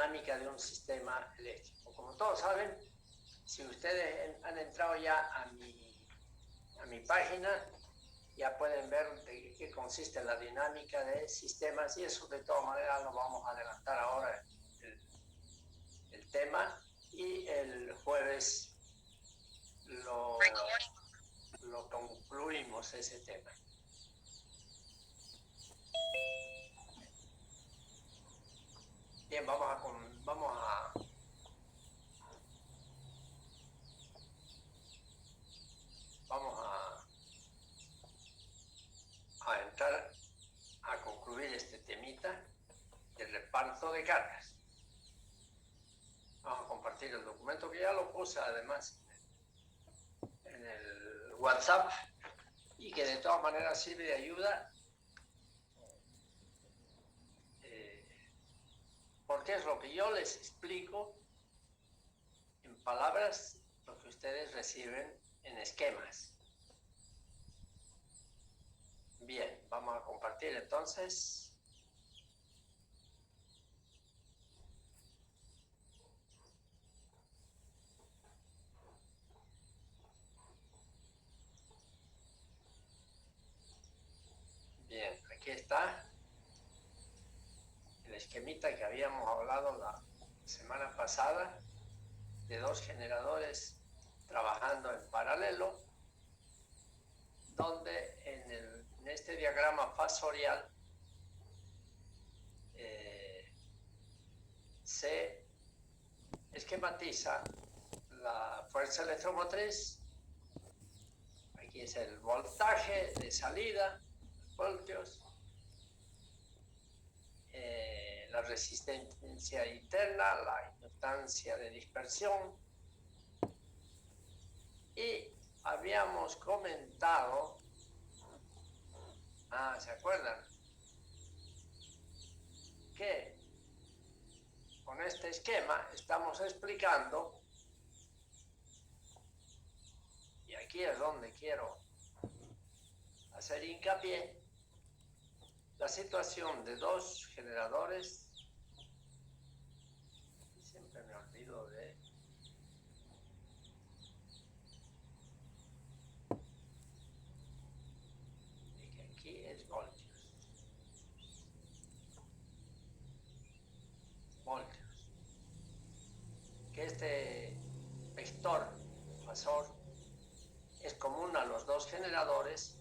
dinámica de un sistema eléctrico. Como todos saben, si ustedes han entrado ya a mi página, ya pueden ver de qué consiste la dinámica de sistemas, y eso de todas maneras lo vamos a adelantar ahora el tema, y el jueves lo concluimos ese tema. Bien, vamos a entrar a concluir este temita del reparto de cargas. Vamos a compartir el documento, que ya lo puse además en el WhatsApp, y que de todas maneras sirve de ayuda, porque es lo que yo les explico en palabras, lo que ustedes reciben en esquemas. Bien, vamos a compartir entonces. Bien, aquí está el esquemita que habíamos hablado la semana pasada, de dos generadores trabajando en paralelo, donde en este diagrama fasorial se esquematiza la fuerza electromotriz. Aquí es el voltaje de salida, voltios, la resistencia interna, la inductancia de dispersión, y habíamos comentado, ¿se acuerdan? Que con este esquema estamos explicando, y aquí es donde quiero hacer hincapié, la situación de dos generadores. Siempre me olvido de que aquí es voltios. Que este vector fasor es común a los dos generadores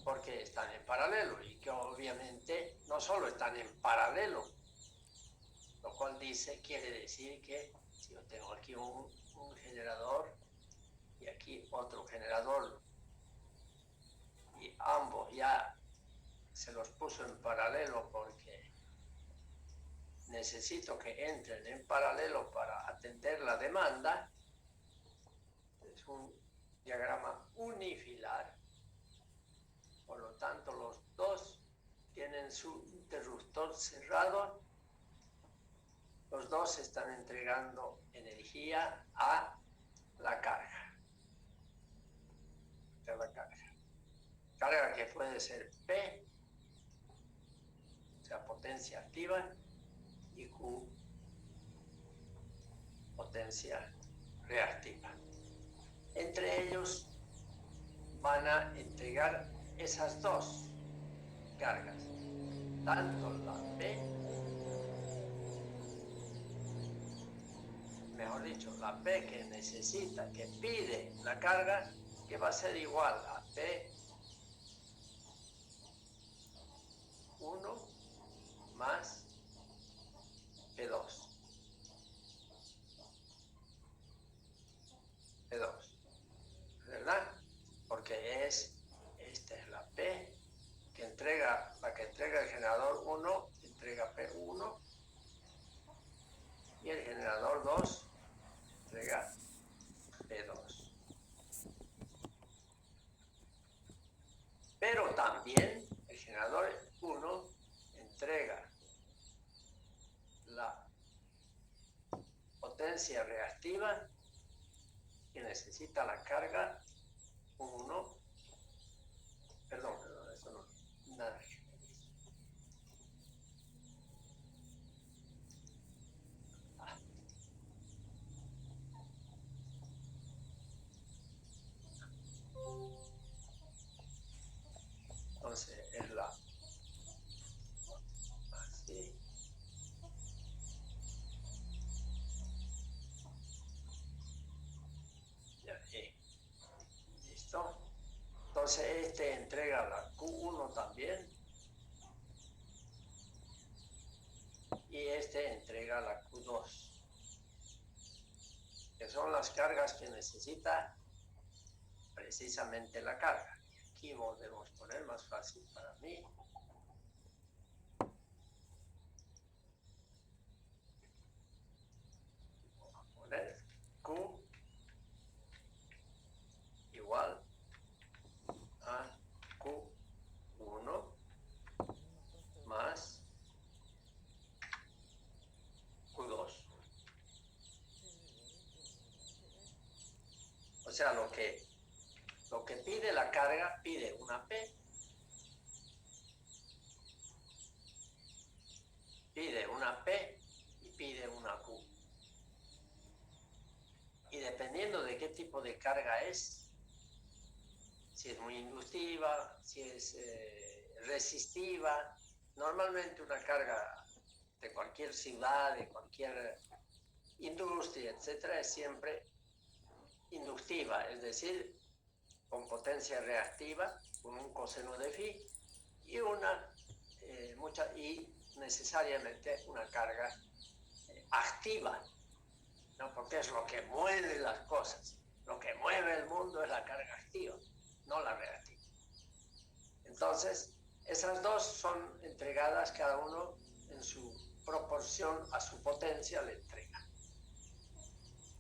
porque están en paralelo, y que obviamente no solo están en paralelo, lo cual quiere decir que si yo tengo aquí un generador y aquí otro generador, y ambos ya se los puso en paralelo porque necesito que entren en paralelo para atender la demanda, es un diagrama unifilar. Por lo tanto, los dos tienen su interruptor cerrado, los dos están entregando energía a la carga. Carga que puede ser P, o sea, potencia activa, y Q, potencia reactiva. Entre ellos van a entregar esas dos cargas, tanto la P, mejor dicho, la P que necesita, que pide la carga, que va a ser igual a P1 más P2. ¿Verdad? Porque esta es la P que entrega, la que entrega el generador 1, entrega P1, y el generador 2 entrega P2. Pero también el generador 1 entrega la potencia reactiva que necesita la carga 1, perdón, eso no, nada. Entonces este entrega la Q1 también y este entrega la Q2, que son las cargas que necesita precisamente la carga. Y aquí volvemos a poner más fácil para mí. Vamos a poner Q igual a Q1 más Q2. O sea, lo que pide la carga, pide una P, pide una P y pide una Q. Y dependiendo de qué tipo de carga es, si es muy inductiva, si es resistiva, normalmente una carga de cualquier ciudad, de cualquier industria, etcétera, es siempre inductiva, es decir, con potencia reactiva, con un coseno de phi y y necesariamente una carga activa, ¿no? Porque es lo que mueve las cosas. Lo que mueve el mundo es la carga activa, no la reactiva. Entonces, esas dos son entregadas cada uno en su proporción a su potencia le entrega.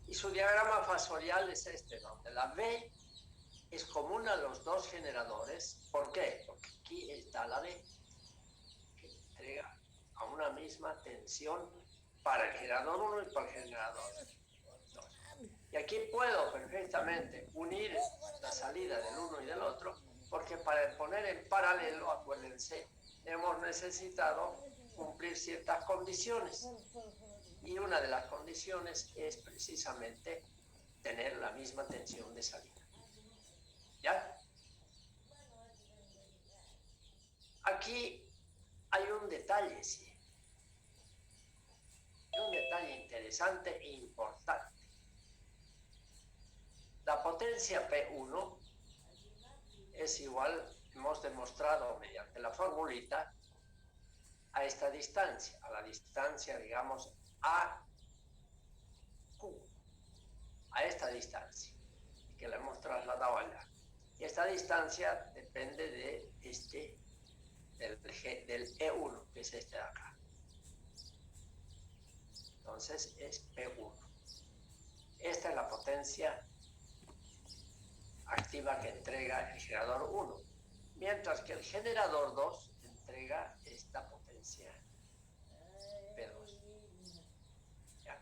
Y su diagrama fasorial es este, donde la V es común a los dos generadores. ¿Por qué? Porque aquí está la V, que entrega a una misma tensión para el generador 1 y para el generador 2. Y aquí puedo perfectamente unir la salida del uno y del otro, porque para poner en paralelo, acuérdense, hemos necesitado cumplir ciertas condiciones. Y una de las condiciones es precisamente tener la misma tensión de salida. ¿Ya? Aquí hay un detalle, sí. Un detalle interesante e importante. La potencia P1 es igual, hemos demostrado mediante la formulita, a esta distancia, a la distancia, digamos, AQ, a esta distancia, que la hemos trasladado allá. Y esta distancia depende de del E1, que es este de acá. Entonces es P1. Esta es la potencia activa que entrega el generador 1, mientras que el generador 2 entrega esta potencia P2. ¿Ya?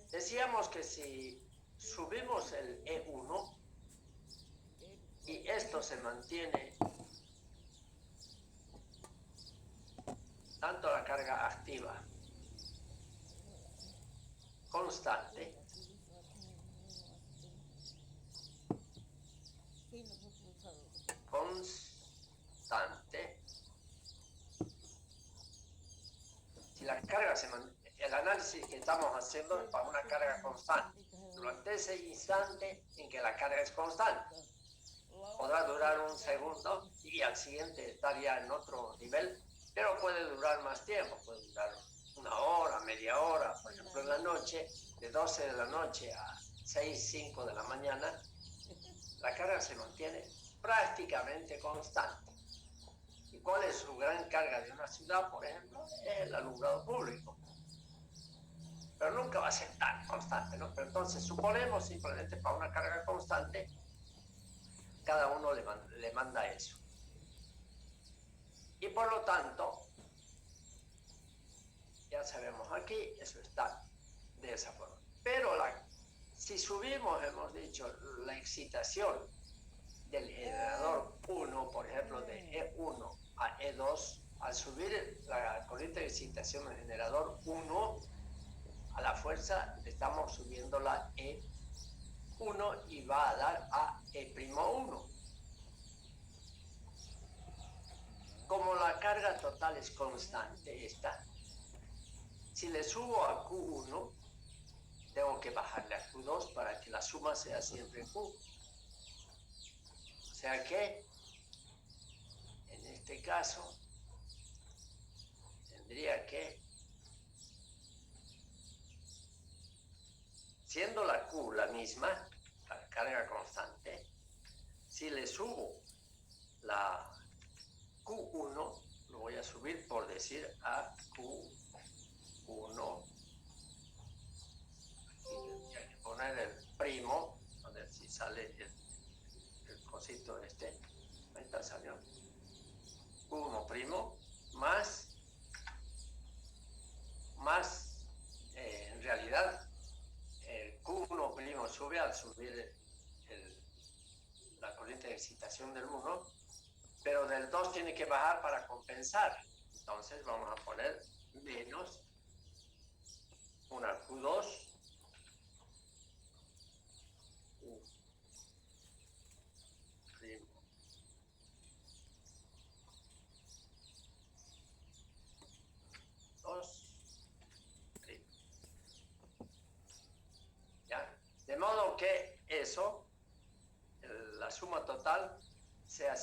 Decíamos que si subimos el E1 y esto se mantiene, tanto la carga activa constante, si la carga se mantiene, el análisis que estamos haciendo es para una carga constante, durante ese instante en que la carga es constante. Podrá durar un segundo y al siguiente estar ya en otro nivel, pero puede durar más tiempo, puede durar una hora, media hora, por ejemplo en la noche, de 12 de la noche a 6, 5 de la mañana, la carga se mantiene prácticamente constante. ¿Y cuál es su gran carga de una ciudad, por ejemplo? Es el alumbrado público. Pero nunca va a ser tan constante, ¿no? Pero entonces suponemos simplemente para una carga constante, cada uno le manda eso. Y por lo tanto, ya sabemos aquí, eso está de esa forma. Pero si subimos, hemos dicho, la excitación del generador 1, por ejemplo, de E1 a E2, al subir la corriente de excitación del generador 1, a la fuerza le estamos subiendo la E1 y va a dar a E'1. Como la carga total es constante, esta, si le subo a Q1, tengo que bajarle a Q2 para que la suma sea siempre Q. O sea que, en este caso, tendría que, siendo la Q la misma, la carga constante, si le subo la Q1, lo voy a subir por decir a Q1, y tendría que poner el primo, a ver si sale el cosito este, ahí está, salió, Q1 primo, más en realidad el Q1 primo sube al subir la corriente de excitación del 1, pero del 2 tiene que bajar para compensar. Entonces vamos a poner menos una Q2 primo 2 primo. ¿Ya? De modo que eso, la suma total, siga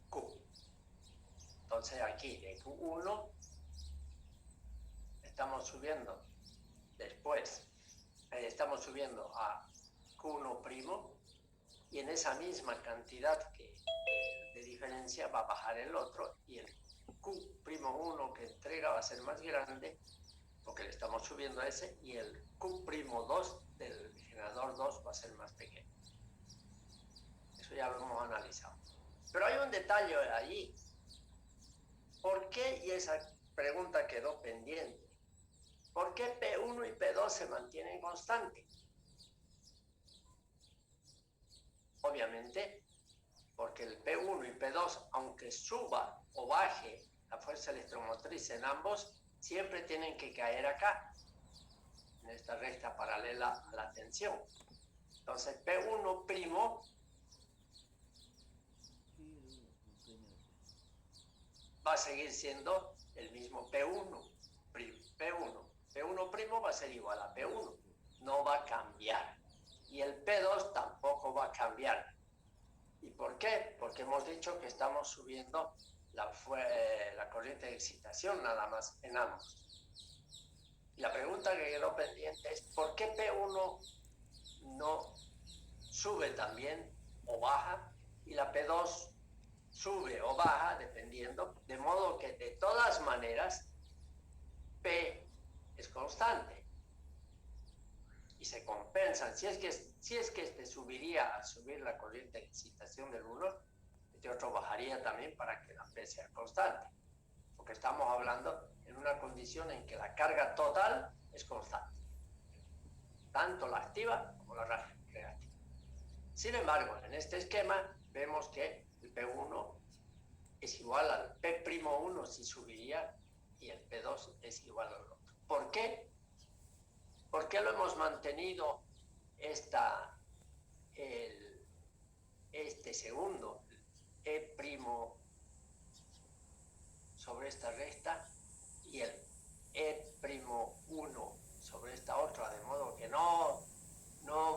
Q. Entonces aquí de Q1 estamos subiendo después, estamos subiendo a Q1 primo, y en esa misma cantidad de diferencia va a bajar el otro, y el Q primo 1 que entrega va a ser más grande porque le estamos subiendo a ese, y el Q primo 2 del generador 2 va a ser más pequeño. Eso ya lo hemos analizado. Pero hay un detalle allí. ¿Por qué? Y esa pregunta quedó pendiente. ¿Por qué P1 y P2 se mantienen constantes? Obviamente, porque el P1 y P2, aunque suba o baje la fuerza electromotriz en ambos, siempre tienen que caer acá, en esta recta paralela a la tensión. Entonces, P1 primo va a seguir siendo el mismo P1 primo. P1 primo va a ser igual a P1, no va a cambiar. Y el P2 tampoco va a cambiar. ¿Y por qué? Porque hemos dicho que estamos subiendo la corriente de excitación nada más en ambos. Y la pregunta que quedó pendiente es ¿por qué P1 no sube también o baja y la P2 sube o baja dependiendo, de modo que de todas maneras P es constante y se compensan? Si es que este subiría al subir la corriente de excitación del 1, este otro bajaría también para que la P sea constante, porque estamos hablando en una condición en que la carga total es constante, tanto la activa como la reactiva. Sin embargo, en este esquema vemos que el P1 es igual al P'1 si subiría, y el P2 es igual al otro. ¿Por qué? ¿Por qué lo hemos mantenido este segundo, E' sobre esta recta, y el E'1 sobre esta otra, de modo que no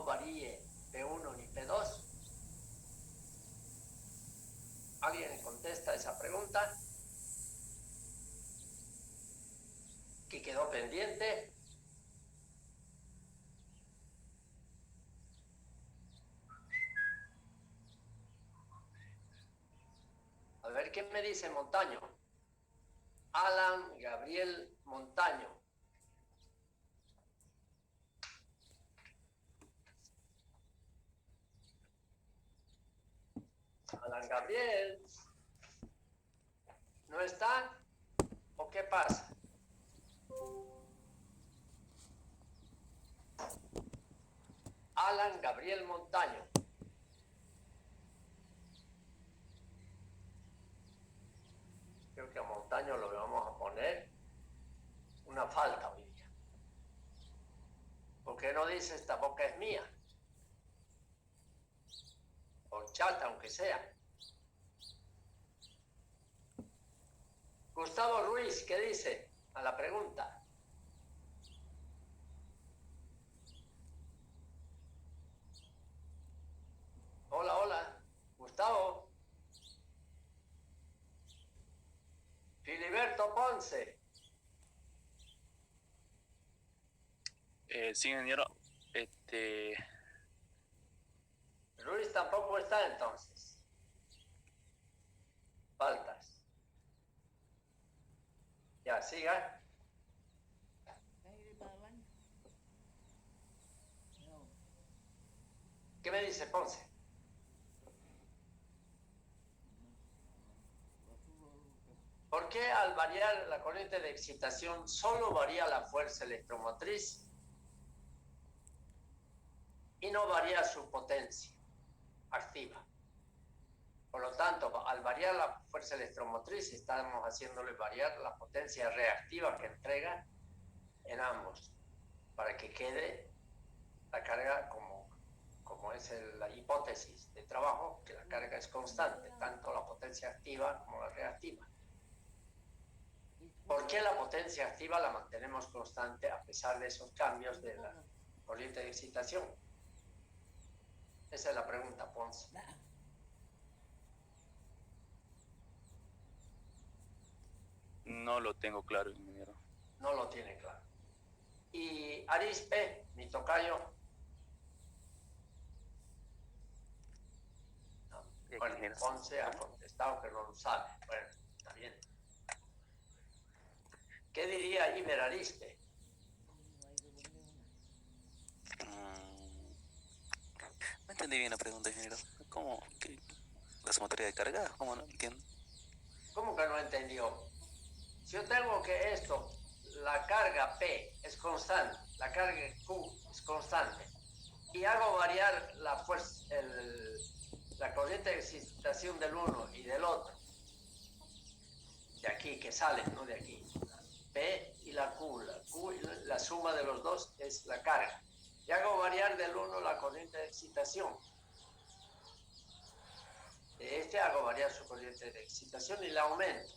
varíe P1 ni P2? ¿Alguien contesta esa pregunta que quedó pendiente? A ver, ¿qué me dice Montaño? Alan Gabriel Montaño. Alan Gabriel, ¿no está? ¿O qué pasa? Alan Gabriel Montaño. Creo que a Montaño lo vamos a poner una falta hoy día. ¿Por qué no dice esta boca es mía? O chata, aunque sea. Gustavo Ruiz, ¿qué dice a la pregunta? Hola, hola. ingeniero Ponce. Sí, ingeniero. Ruiz tampoco está entonces. Faltas. Ya, siga. ¿Qué me dice Ponce? ¿Por qué al variar la corriente de excitación solo varía la fuerza electromotriz y no varía su potencia activa? Por lo tanto, al variar la fuerza electromotriz, estamos haciéndole variar la potencia reactiva que entrega en ambos, para que quede la carga como es la hipótesis de trabajo, que la carga es constante, tanto la potencia activa como la reactiva. ¿Por qué la potencia activa la mantenemos constante a pesar de esos cambios de la corriente de excitación? Esa es la pregunta, Ponce. No lo tengo claro, ingeniero. No lo tiene claro. Y Arispe, mi tocayo. No. Bueno, Ponce ha contestado que no lo sabe. Bueno, está bien. ¿Qué diría Iber Arispe? No entendí bien la pregunta, ingeniero. ¿Cómo? ¿La sumatoria de carga? ¿Cómo no entiendo? ¿Cómo que no entendió? Si yo tengo que esto, la carga P es constante, la carga Q es constante, y hago variar la fuerza, la corriente de excitación del uno y del otro, de aquí que sale, no de aquí, P y la Q, la suma de los dos es la carga, y hago variar del uno la corriente de excitación. De este hago variar su corriente de excitación y la aumento.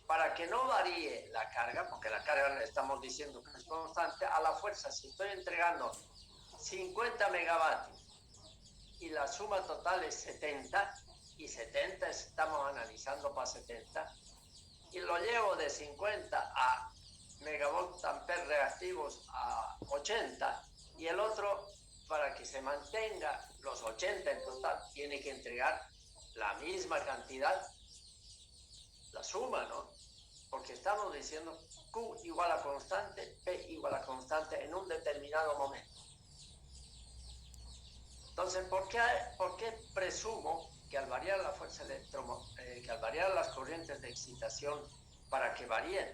Para que no varíe la carga, porque la carga le estamos diciendo que es constante, a la fuerza, si estoy entregando 50 megavatios y la suma total es 70, y 70 estamos analizando para 70, y lo llevo de 50 a megavolt amperes reactivos a 80, y el otro, para que se mantenga los 80 en total, tiene que entregar la misma cantidad, la suma, ¿no? Porque estamos diciendo Q igual a constante, P igual a constante en un determinado momento. Entonces, ¿por qué presumo que al variar la fuerza que al variar las corrientes de excitación para que varíen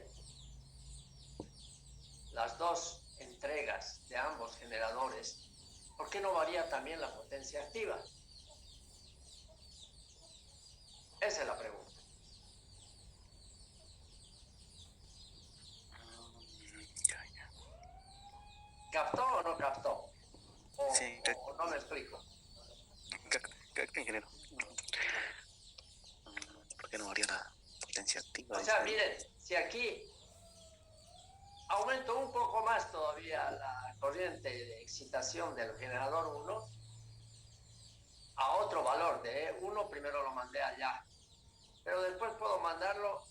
las dos entregas de ambos generadores, ¿por qué no varía también la potencia activa? Esa es la pregunta. ¿Captó o no captó? Sí, ¿O no me explico? ingeniero. ¿Por qué no varía la potencia activa? O sea, miren, si aquí aumento un poco más todavía la corriente de excitación del generador 1 a otro valor de 1, primero lo mandé allá, pero después puedo mandarlo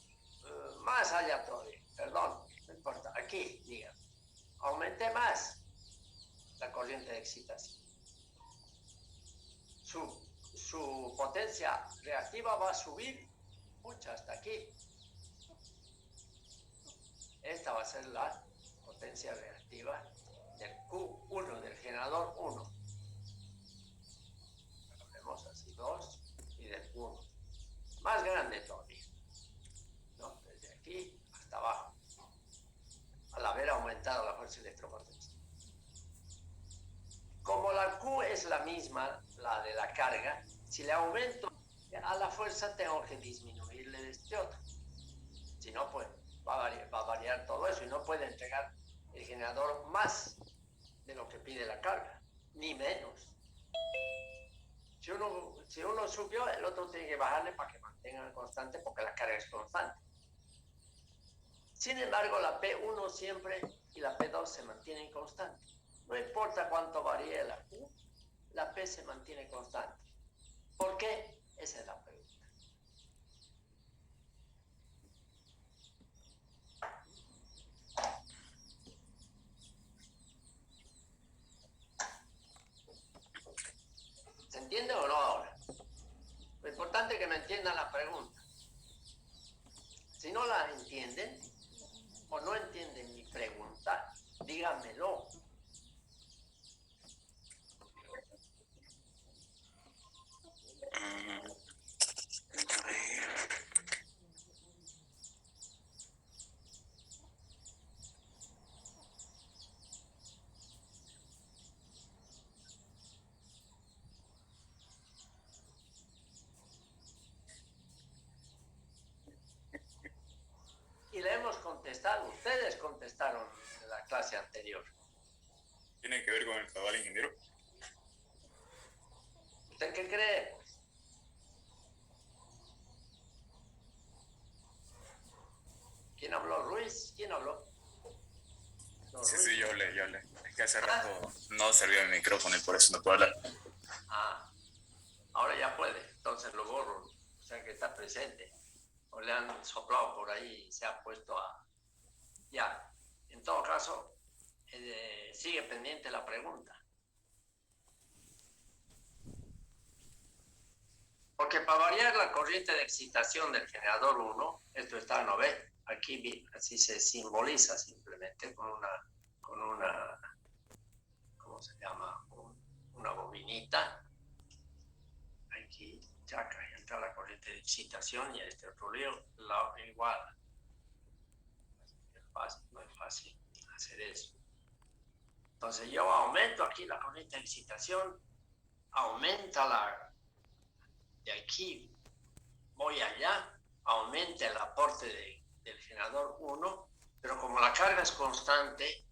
más allá todavía, perdón, no importa, aquí, diga, aumenté más la corriente de excitación. Su potencia reactiva va a subir mucho hasta aquí. Esta va a ser la potencia reactiva del Q1, del generador 1. Lo vemos así, 2 y del 1. Más grande todavía, ¿no? Desde aquí hasta abajo, al haber aumentado la fuerza electromotriz. Como la Q es la misma, la de la carga, si le aumento a la fuerza tengo que disminuirle de este otro. Si no, pues va a variar todo eso y no puede entregar el generador más de lo que pide la carga, ni menos. Si uno subió, el otro tiene que bajarle para que mantenga constante porque la carga es constante. Sin embargo, la P1 siempre y la P2 se mantienen constantes. No importa cuánto varíe la Q, la P se mantiene constante. ¿Por qué? Esa es la pregunta. entienden o no ahora? Lo importante es que me entiendan la pregunta. Si no la entienden o no entienden mi pregunta, díganmelo. A ver. Y le hemos contestado, ustedes contestaron en la clase anterior. ¿Tiene que ver con el caudal, ingeniero? ¿Usted qué cree? ¿Quién habló? ¿Ruiz? ¿Quién habló? No, Sí, Ruiz. sí, yo hablé. Es que hace rato no servía el micrófono y por eso no puedo hablar. Ah, ahora ya puede, entonces lo borro. O sea que está presente. O le han soplado por ahí y se ha puesto a... Ya, en todo caso, sigue pendiente la pregunta. Porque para variar la corriente de excitación del generador 1, esto está, ¿no ve? Aquí así se simboliza simplemente con una ¿cómo se llama? Una bobinita. Aquí, chaca, y entra la corriente de excitación y a este otro lío, igual. No es fácil hacer eso. Entonces yo aumento aquí la corriente de excitación, aumenta de aquí voy allá, aumenta el aporte del generador 1, pero como la carga es constante,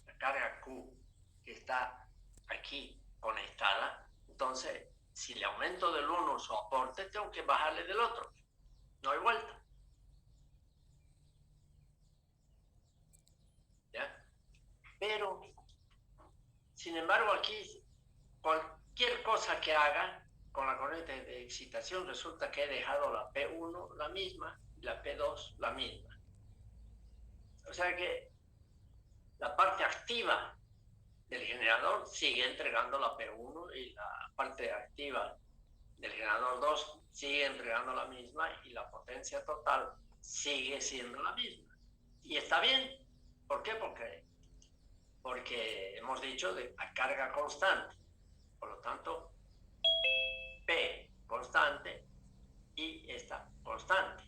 la carga Q que está aquí conectada, entonces si le aumento del uno su aporte, tengo que bajarle del otro. No hay vuelta. ¿Ya? Pero, sin embargo, aquí, cualquier cosa que haga con la corriente de excitación, resulta que he dejado la P1 la misma y la P2 la misma. O sea que la parte activa del generador sigue entregando la P1 y la parte activa del generador 2 sigue entregando la misma y la potencia total sigue siendo la misma. Y está bien. ¿Por qué? Porque hemos dicho de a carga constante. Por lo tanto, P constante y esta constante.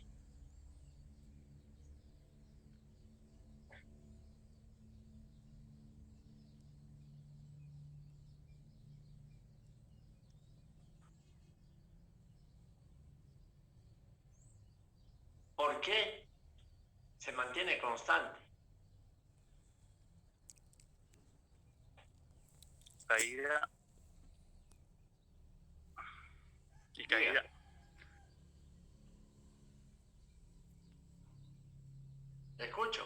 ¿Por qué se mantiene constante? Caída y caída. Dígame. ¿Le escucho?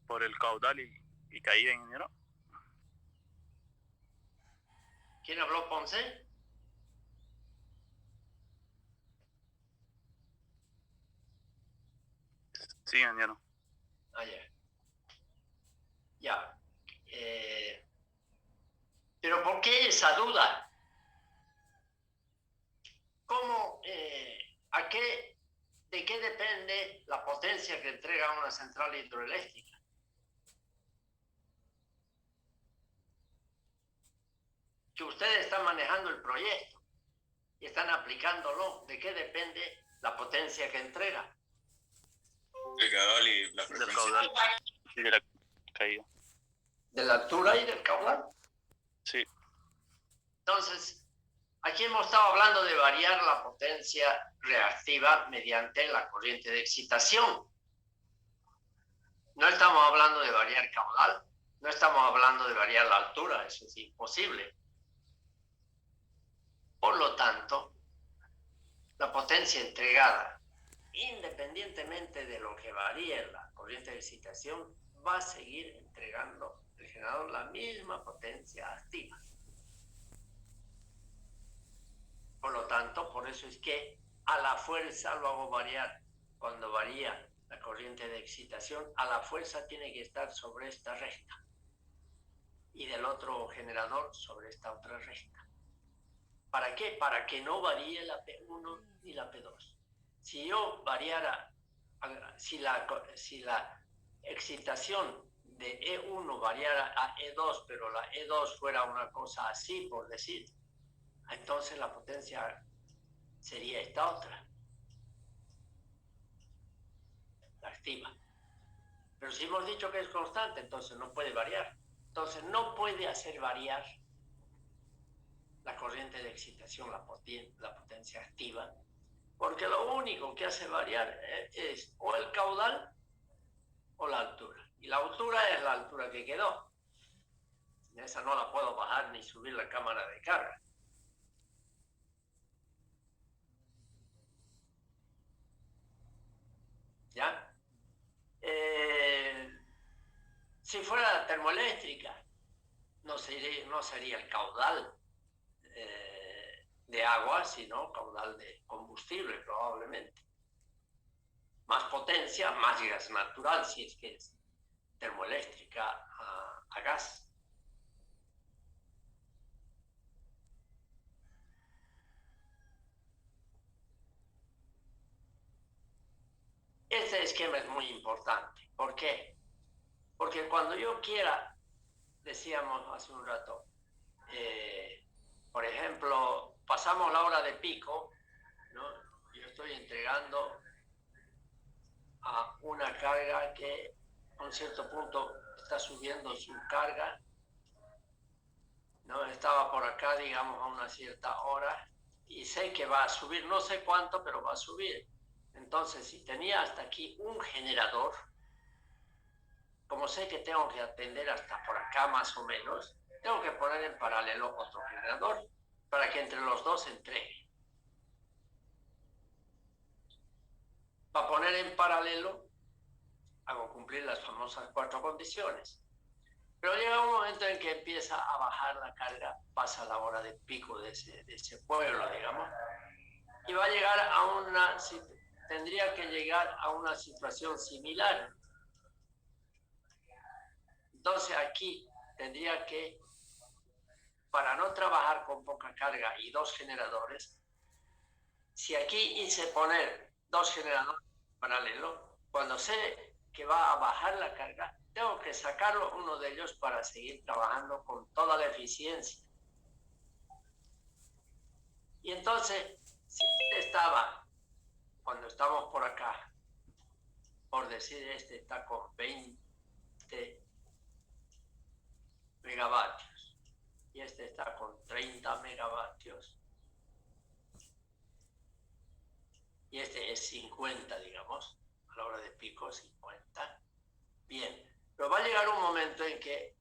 Por el caudal y caída, ingeniero. ¿Quién habló, Ponce? Sí, ingeniero. Ah, ya. Ya. Pero ¿por qué esa duda? ¿Cómo, de qué depende la potencia que entrega una central hidroeléctrica? Que ustedes están manejando el proyecto y están aplicándolo. ¿De qué depende la potencia que entrega? El caudal y la Del frecuencia. caudal y de la caída. ¿De la altura y del caudal? Sí. Entonces, aquí hemos estado hablando de variar la potencia reactiva mediante la corriente de excitación. No estamos hablando de variar caudal, no estamos hablando de variar la altura, eso es imposible. Por lo tanto, la potencia entregada, independientemente de lo que varíe la corriente de excitación, va a seguir entregando el generador la misma potencia activa. Por lo tanto, por eso es que a la fuerza lo hago variar. Cuando varía la corriente de excitación, a la fuerza tiene que estar sobre esta recta. y del otro generador sobre esta otra recta. ¿Para qué? Para que no varíe la P1 ni la P2. Si yo variara, si la excitación de E1 variara a E2, pero la E2 fuera una cosa así, por decir, entonces la potencia sería esta otra, la activa. Pero si hemos dicho que es constante, entonces no puede variar. Entonces no puede hacer variar la corriente de excitación, la potencia activa, porque lo único que hace variar es o el caudal o la altura. Y la altura es la altura que quedó. Esa no la puedo bajar ni subir la cámara de carga. ¿Ya? Si fuera termoeléctrica, no sería el caudal de agua, sino caudal de combustible probablemente. Más potencia, más gas natural, si es que es termoeléctrica a gas. Este esquema es muy importante. ¿Por qué? Porque cuando yo quiera, decíamos hace un rato, por ejemplo, pasamos la hora de pico, ¿no? Yo estoy entregando a una carga que a un cierto punto está subiendo su carga, ¿no? Estaba por acá, digamos, a una cierta hora y sé que va a subir, no sé cuánto, pero va a subir. Entonces, si tenía hasta aquí un generador, como sé que tengo que atender hasta por acá más o menos, tengo que poner en paralelo otro generador para que entre los dos se entregue. Para poner en paralelo, hago cumplir las famosas 4 condiciones. Pero llega un momento en que empieza a bajar la carga, pasa la hora de pico de ese pueblo, digamos, y va a llegar a tendría que llegar a una situación similar. Entonces aquí tendría que, para no trabajar con poca carga y 2 generadores, si aquí hice poner 2 generadores paralelos, cuando sé que va a bajar la carga, tengo que sacarlo uno de ellos para seguir trabajando con toda la eficiencia. Y entonces, si estaba, cuando estamos por acá, por decir, este está con 20 megavatios y este está con 30 megavatios y este es 50, digamos, a la hora de pico 50. Bien, pero va a llegar un momento en que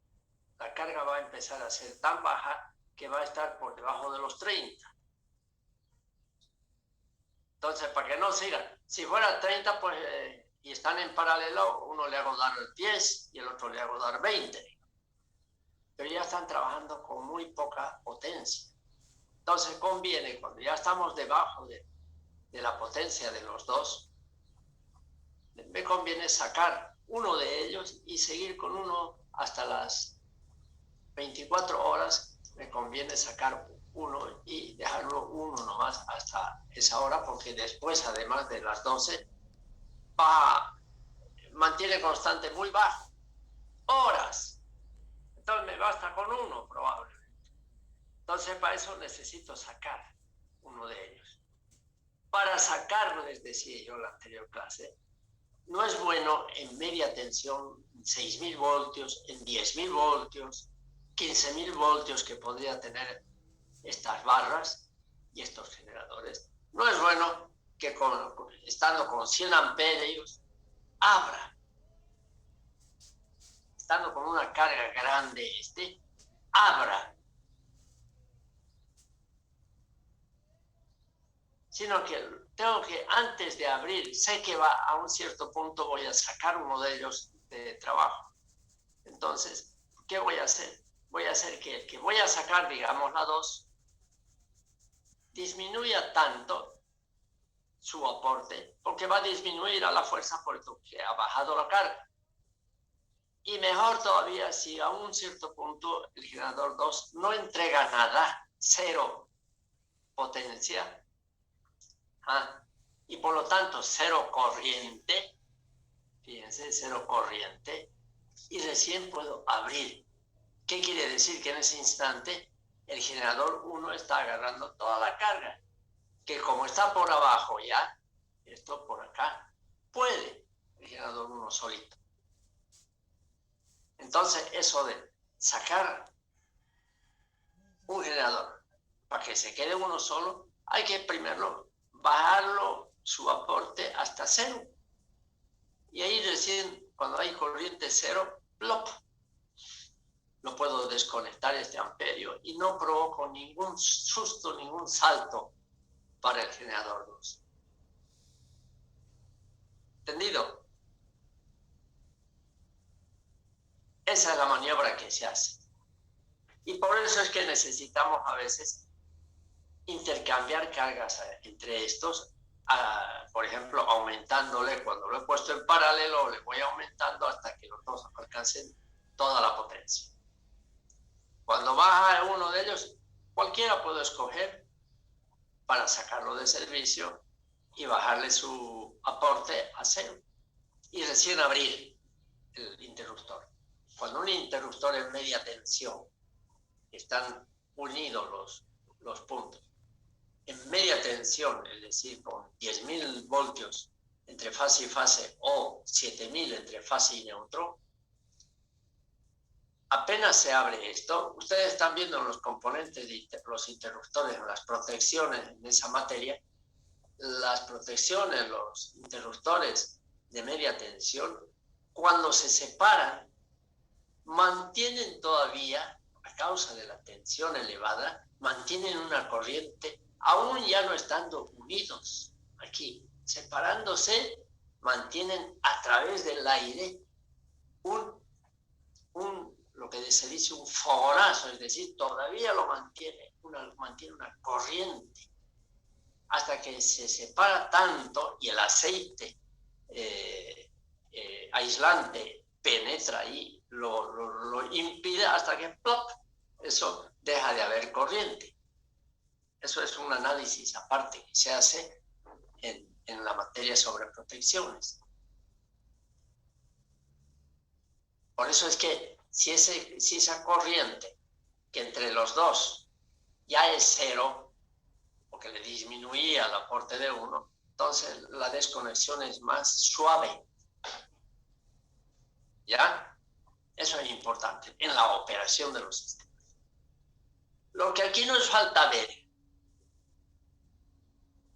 la carga va a empezar a ser tan baja que va a estar por debajo de los 30. Entonces, para que no sigan, si fuera 30, pues, y están en paralelo, uno le hago dar 10 y el otro le hago dar 20. Pero ya están trabajando con muy poca potencia. Entonces conviene, cuando ya estamos debajo de la potencia de los dos, me conviene sacar uno de ellos y seguir con uno hasta las 24 horas. Me conviene sacar uno y dejarlo uno nomás hasta esa hora, porque después, además de las 12, mantiene constante muy bajo, horas. Entonces me basta con uno probablemente. Entonces para eso necesito sacar uno de ellos. Para sacarlo, les decía yo en la anterior clase, no es bueno en media tensión, 6.000 voltios, en 10.000 voltios, 15.000 voltios que podría tener estas barras y estos generadores. No es bueno que estando con 100 amperios, abra. Estando con una carga grande, abra. Sino que tengo que, antes de abrir, sé que va a un cierto punto, voy a sacar uno de ellos de trabajo. Entonces, ¿qué voy a hacer? Voy a hacer que el que voy a sacar, digamos la 2, disminuya tanto su aporte, porque va a disminuir a la fuerza porque ha bajado la carga. Y mejor todavía si a un cierto punto el generador 2 no entrega nada, cero potencia, y por lo tanto cero corriente, fíjense, cero corriente, y recién puedo abrir. ¿Qué quiere decir? Que en ese instante el generador 1 está agarrando toda la carga, que como está por abajo ya, esto por acá, puede el generador 1 solito. Entonces, eso de sacar un generador para que se quede uno solo, hay que primero bajarlo su aporte hasta cero. Y ahí recién, cuando hay corriente cero, ¡plop!, lo puedo desconectar este amperio y no provoco ningún susto, ningún salto para el generador 2. ¿Entendido? Esa es la maniobra que se hace. Y por eso es que necesitamos a veces intercambiar cargas entre estos, por ejemplo, aumentándole, cuando lo he puesto en paralelo, le voy aumentando hasta que los dos alcancen toda la potencia. Cuando baja uno de ellos, cualquiera puede escoger para sacarlo de servicio y bajarle su aporte a cero y recién abrir el interruptor. Cuando un interruptor en media tensión, están unidos los puntos, en media tensión, es decir, con 10.000 voltios entre fase y fase o 7.000 entre fase y neutro, apenas se abre esto, ustedes están viendo los componentes de los interruptores, las protecciones en esa materia, las protecciones, los interruptores de media tensión, cuando se separan, mantienen todavía, a causa de la tensión elevada, mantienen una corriente, aún ya no estando unidos aquí, separándose, mantienen a través del aire lo que se dice un fogonazo, es decir, todavía lo mantiene una corriente, hasta que se separa tanto y el aceite aislante penetra ahí, lo impide hasta que ¡plop!, eso deja de haber corriente. Eso es un análisis aparte que se hace en la materia sobre protecciones. Por eso es que si esa corriente que entre los dos ya es cero, porque le disminuía el aporte de uno, entonces la desconexión es más suave. ¿Ya? Eso es importante en la operación de los sistemas. Lo que aquí nos falta ver,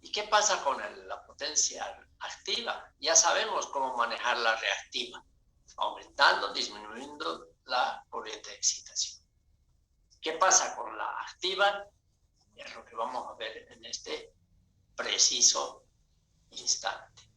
¿y qué pasa con la potencia activa? Ya sabemos cómo manejar la reactiva, aumentando, disminuyendo la corriente de excitación. ¿Qué pasa con la activa? Es lo que vamos a ver en este preciso instante.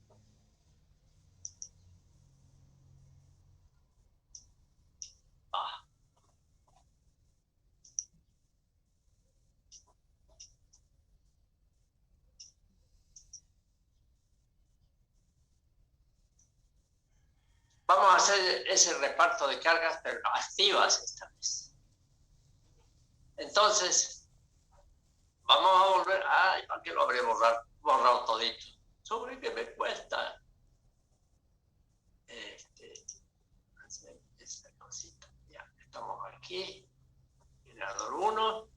Vamos a hacer ese reparto de cargas, pero activas esta vez. Entonces, vamos a volver. Ay, ¿para qué lo habré borrado todito? ¿Sobre qué me cuesta? Esta cosita. Ya, estamos aquí. Generador 1.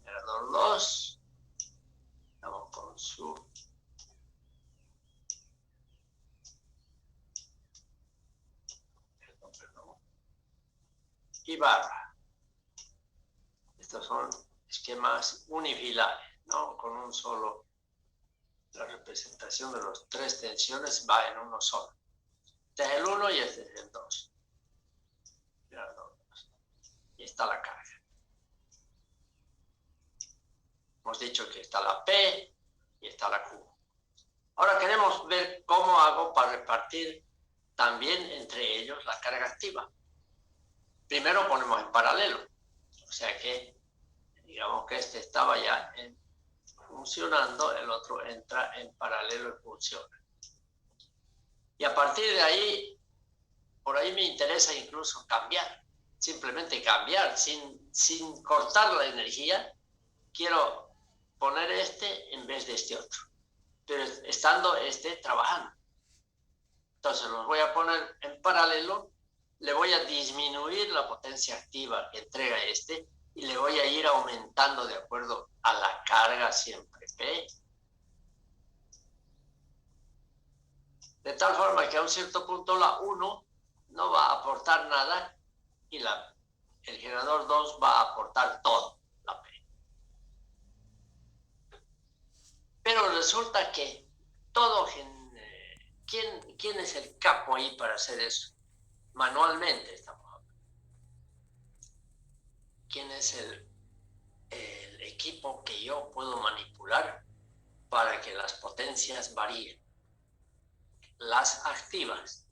Generador 2. Estamos con su... y barra. Estos son esquemas unifilares, ¿no? Con un solo, la representación de las tres tensiones va en uno solo. Este es el 1 y este es el 2. Y está la carga. Hemos dicho que está la P y está la Q. Ahora queremos ver cómo hago para repartir también entre ellos la carga activa. Primero ponemos en paralelo, o sea que digamos que este estaba ya funcionando, el otro entra en paralelo y funciona. Y a partir de ahí por ahí me interesa incluso cambiar, simplemente cambiar, sin cortar la energía. Quiero poner este en vez de este otro, pero estando este trabajando. Entonces los voy a poner en paralelo, le voy a disminuir la potencia activa que entrega este y le voy a ir aumentando de acuerdo a la carga siempre, ¿ok? De tal forma que a un cierto punto la 1 no va a aportar nada y el generador 2 va a aportar todo, la P. Pero resulta que todo... ¿Quién es el capo ahí para hacer eso? Manualmente estamos hablando. ¿Quién es el equipo que yo puedo manipular para que las potencias varíen? Las activas.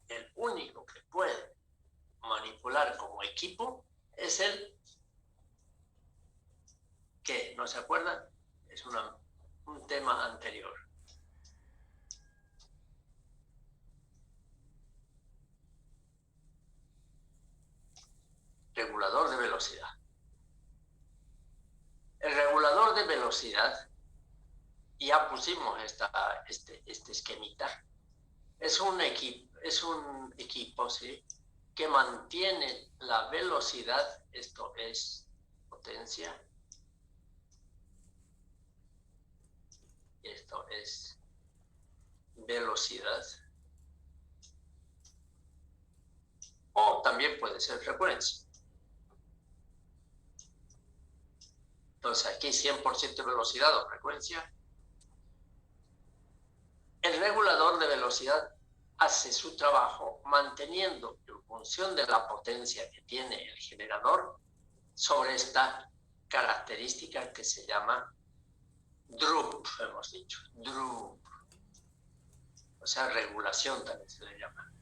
El único que puede manipular como equipo es el que, ¿no se acuerdan? Es un tema anterior. Regulador de velocidad. El regulador de velocidad, ya pusimos este esquemita, es un equipo, ¿sí?, que mantiene la velocidad, esto es potencia, esto es velocidad, o también puede ser frecuencia. Entonces aquí 100% velocidad o frecuencia. El regulador de velocidad hace su trabajo manteniendo en función de la potencia que tiene el generador sobre esta característica que se llama droop, hemos dicho, droop. O sea, regulación también se le llama.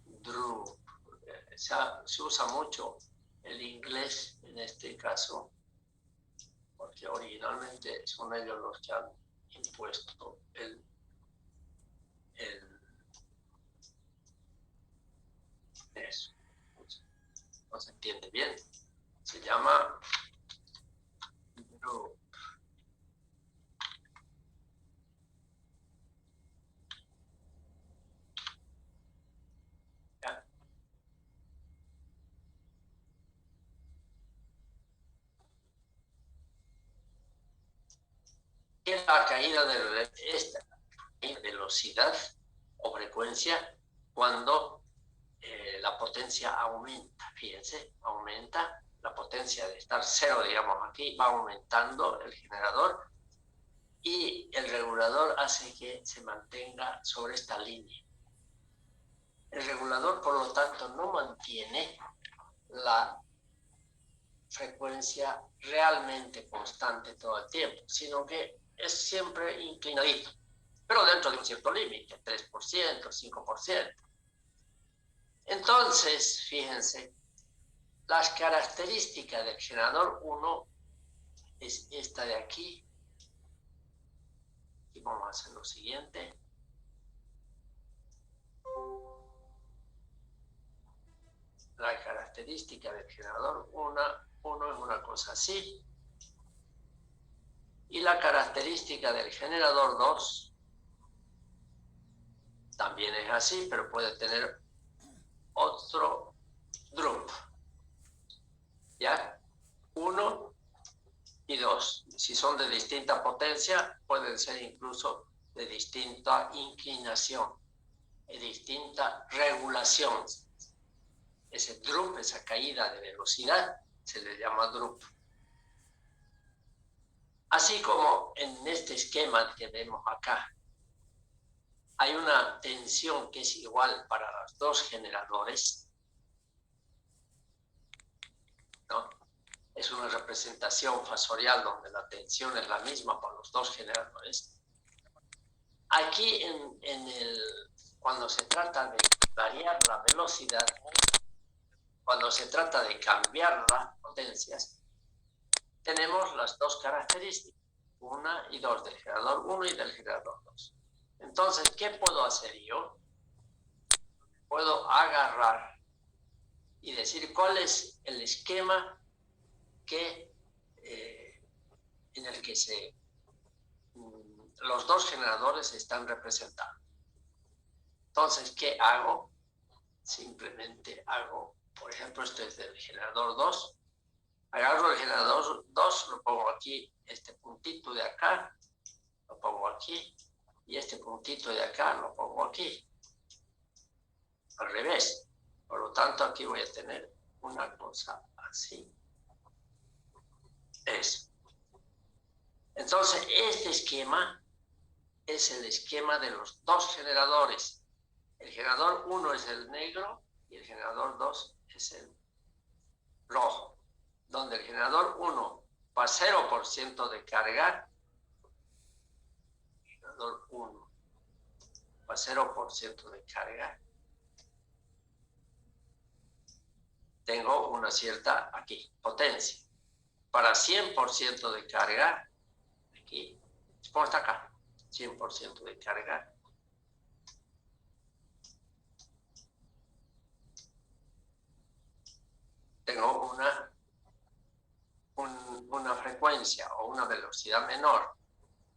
Droop. Se usa mucho el inglés en este caso, porque originalmente son ellos los que han impuesto eso. No se entiende bien. Se llama droop. ¿Qué es la caída de esta velocidad o frecuencia cuando la potencia aumenta? Fíjense, aumenta la potencia de estar 0, digamos aquí, va aumentando el generador y el regulador hace que se mantenga sobre esta línea. El regulador, por lo tanto, no mantiene la frecuencia realmente constante todo el tiempo, sino que es siempre inclinadito, pero dentro de un cierto límite, 3%, 5%. Entonces, fíjense, las características del generador 1 es esta de aquí. Y vamos a hacer lo siguiente. La característica del generador 1 es una cosa así. Y la característica del generador 2 también es así, pero puede tener otro droop. ¿Ya? 1 y 2. Si son de distinta potencia, pueden ser incluso de distinta inclinación, de distinta regulación. Ese droop, esa caída de velocidad, se le llama droop. Así como en este esquema que vemos acá, hay una tensión que es igual para los dos generadores, ¿no? Es una representación fasorial donde la tensión es la misma para los dos generadores. Aquí, cuando se trata de variar la velocidad, cuando se trata de cambiar las potencias, tenemos las dos características, 1 y 2, del generador 1 y del generador 2. Entonces, ¿qué puedo hacer yo? puedo agarrar y decir cuál es el esquema que, en el que los dos generadores están representados. Entonces, ¿qué hago? Simplemente hago, por ejemplo, esto es del generador 2. Agarro el generador 2, lo pongo aquí, este puntito de acá, lo pongo aquí, y este puntito de acá lo pongo aquí. Al revés. Por lo tanto, aquí voy a tener una cosa así. Eso. Entonces, este esquema es el esquema de los dos generadores. El generador 1 es el negro y el generador 2 es el rojo. Donde el generador 1 va a 0% de carga, el generador 1 va a 0% de carga, tengo una cierta, aquí, potencia. Para 100% de carga, aquí, ¿cómo está acá? 100% de carga. Tengo una frecuencia o una velocidad menor.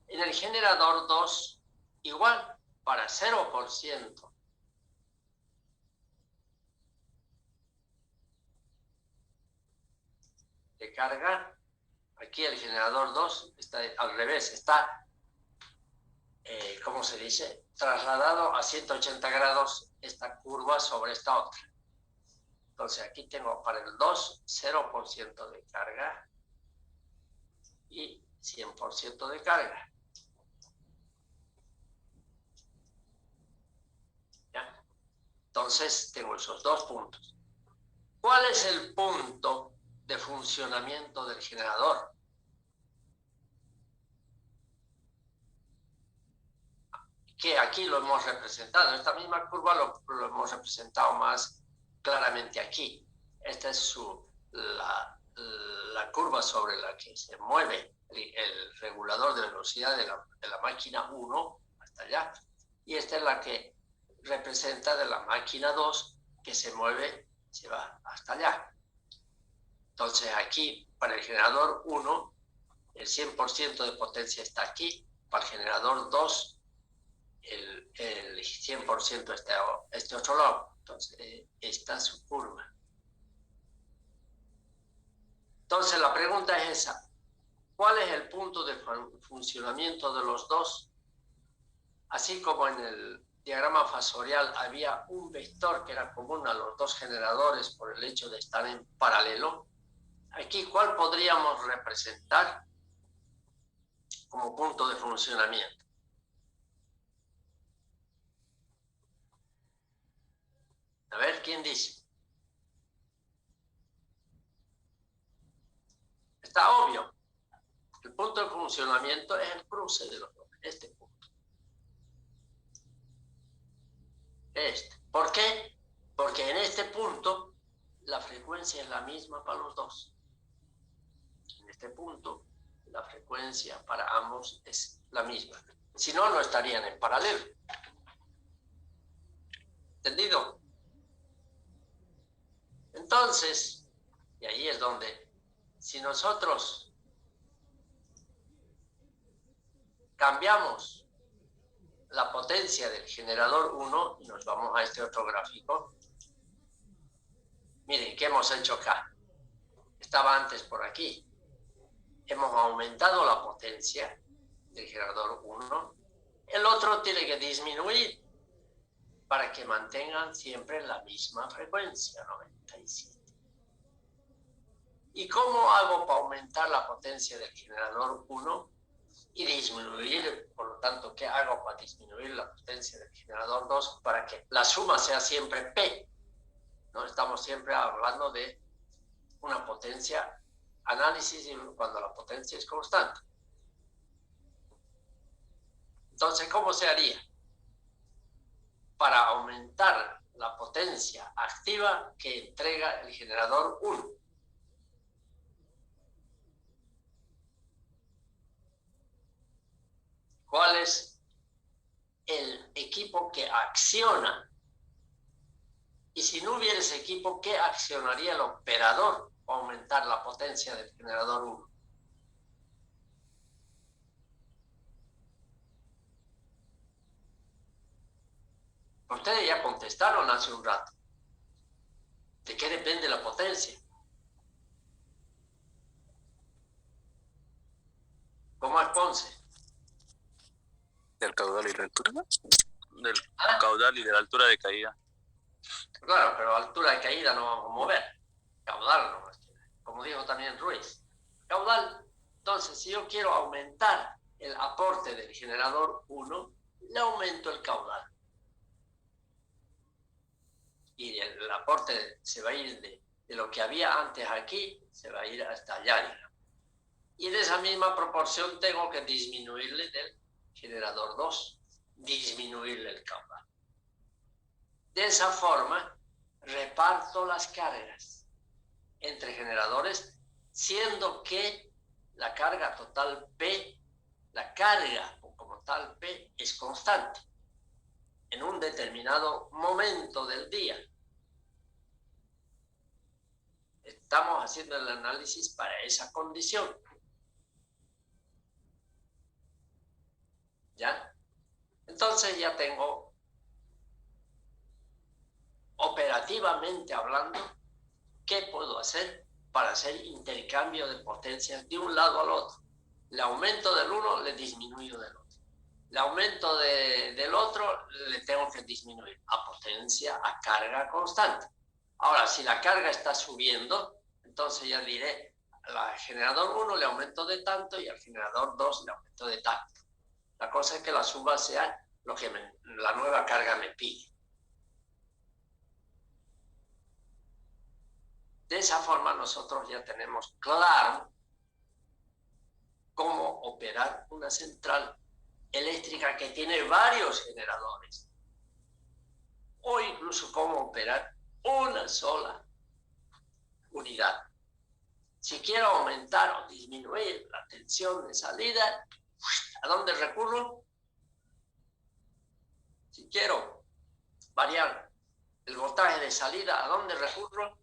En el generador 2, igual, para 0% de carga, aquí el generador 2 está al revés, está, ¿cómo se dice? Trasladado a 180 grados esta curva sobre esta otra. Entonces aquí tengo para el 2, 0% de carga y 100% de carga. ¿Ya? Entonces tengo esos dos puntos. ¿Cuál es el punto de funcionamiento del generador? Que aquí lo hemos representado. Esta misma curva lo hemos representado más claramente aquí. Esta es la curva sobre la que se mueve el regulador de velocidad de la máquina 1 hasta allá. Y esta es la que representa de la máquina 2 que se mueve, se va hasta allá. Entonces aquí, para el generador 1, el 100% de potencia está aquí. Para el generador 2, el 100% está este otro lado. Entonces, esta es su curva. Entonces, la pregunta es esa. ¿Cuál es el punto de funcionamiento de los dos? Así como en el diagrama fasorial había un vector que era común a los dos generadores por el hecho de estar en paralelo, aquí, ¿cuál podríamos representar como punto de funcionamiento? A ver, ¿quién dice? Está obvio. El punto de funcionamiento es el cruce de los dos, este punto. ¿Por qué? Porque en este punto la frecuencia es la misma para los dos. En este punto la frecuencia para ambos es la misma. Si no, no estarían en paralelo. ¿Entendido? Entonces, y ahí es donde, si nosotros cambiamos la potencia del generador 1 y nos vamos a este otro gráfico, miren, ¿qué hemos hecho acá? Estaba antes por aquí. Hemos aumentado la potencia del generador 1. El otro tiene que disminuir para que mantengan siempre la misma frecuencia, 97. ¿Y cómo hago para aumentar la potencia del generador 1 y disminuir, por lo tanto, qué hago para disminuir la potencia del generador 2 para que la suma sea siempre P? No estamos siempre hablando de una potencia análisis cuando la potencia es constante. Entonces, ¿cómo se haría? Para aumentar la potencia activa que entrega el generador 1. ¿Cuál es el equipo que acciona Y si no hubiera ese equipo, ¿qué accionaría el operador para aumentar la potencia del generador 1? Ustedes ya contestaron hace un rato. ¿De qué depende la potencia? ¿Cómo es Ponce? ¿Del caudal y la altura? Del caudal y de la altura de caída. Claro, pero a altura de caída no vamos a mover. Caudal no. Como dijo también Ruiz. Caudal. Entonces, si yo quiero aumentar el aporte del generador 1, le aumento el caudal. Y el aporte se va a ir de lo que había antes aquí, se va a ir hasta allá, digamos. Y de esa misma proporción tengo que disminuirle del generador 2, disminuirle el caudal. De esa forma, reparto las cargas entre generadores, siendo que la carga total P, la carga como tal P, es constante en un determinado momento del día. Estamos haciendo el análisis para esa condición. ¿Ya? Entonces ya tengo, operativamente hablando, ¿qué puedo hacer para hacer intercambio de potencias de un lado al otro? Le aumento del uno, le disminuyo del otro. Le aumento del otro, le tengo que disminuir a potencia, a carga constante. Ahora, si la carga está subiendo, entonces ya diré, al generador 1 le aumento de tanto y al generador 2 le aumento de tanto. La cosa es que la suba sea lo que la nueva carga me pide. De esa forma nosotros ya tenemos claro cómo operar una central eléctrica que tiene varios generadores, o incluso cómo operar una sola unidad. Si quiero aumentar o disminuir la tensión de salida, ¿a dónde recurro? Si quiero variar el voltaje de salida, ¿a dónde recurro?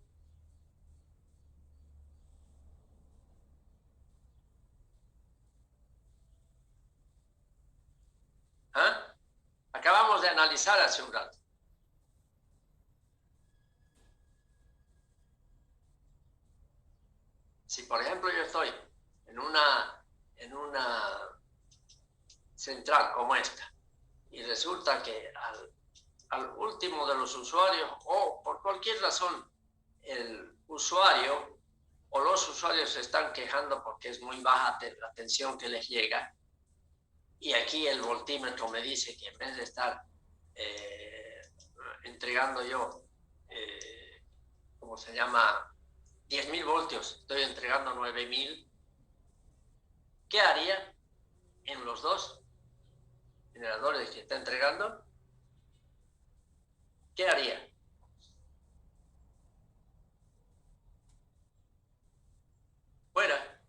¿Ah? Acabamos de analizar hace un rato. Si, por ejemplo, yo estoy en una central como esta y resulta que al último de los usuarios, o por cualquier razón, el usuario o los usuarios se están quejando porque es muy baja la tensión que les llega, y aquí el voltímetro me dice que en vez de estar entregando yo, ¿cómo se llama?, 10.000 voltios, estoy entregando 9.000, ¿qué haría en los dos generadores que está entregando? ¿Qué haría? Fuera.